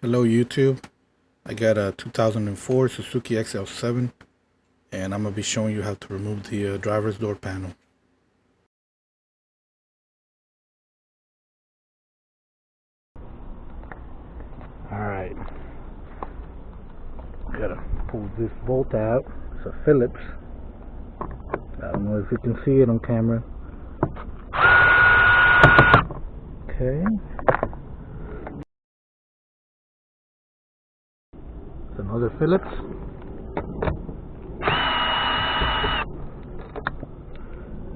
Hello YouTube, I got a 2004 Suzuki XL7 and I'm going to be showing you how to remove the driver's door panel. Alright, gotta pull this bolt out. It's a Phillips. I don't know if you can see it on camera. Okay. It's another Phillips.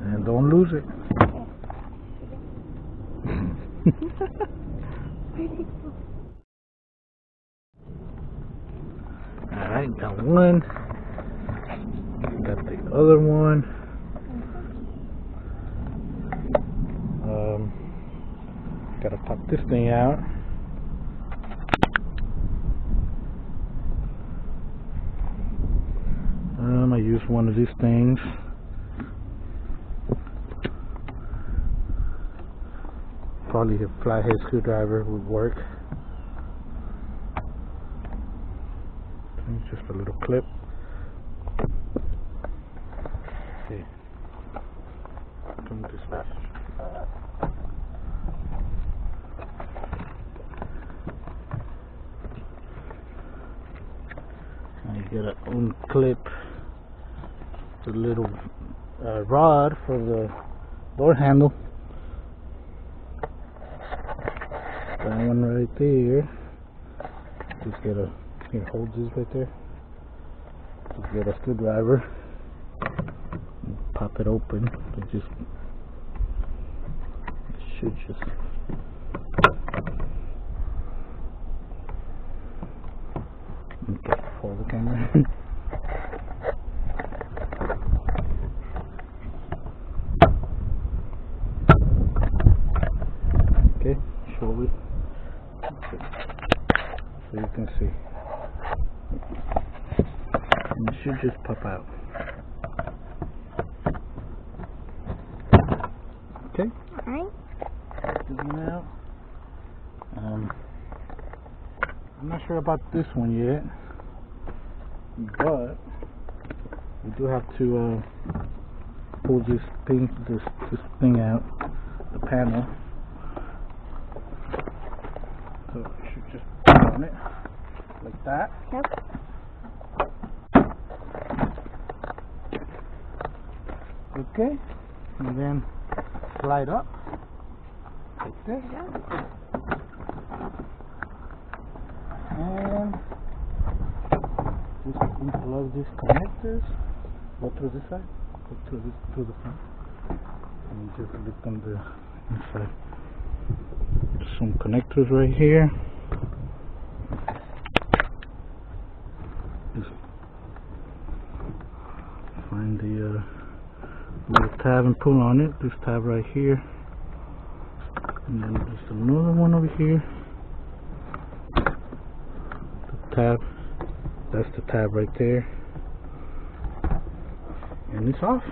And don't lose it. Alright, got one. Got the other one. Gotta pop this thing out. I use one of these things. Probably a flathead screwdriver would work. Just a little clip. Okay. Turn this way. Now you gotta unclip the little rod for the door handle. That one right there. Just gotta hold this right there. Just get a screwdriver and pop it open. It should just hold the camera. Okay, show it so you can see. And it should just pop out. Okay. Alright. This one out. I'm not sure about this one yet, but we do have to pull this thing out, the panel. So I should just put on it like that. Yep. Okay, and then slide up like this. And just unplug these connectors. Go through this side. Go through the front. And just look on the inside. Some connectors right here. Just find the little tab and pull on it. This tab right here. And then there's another one over here. Tab, that's the tab right there, and it's off.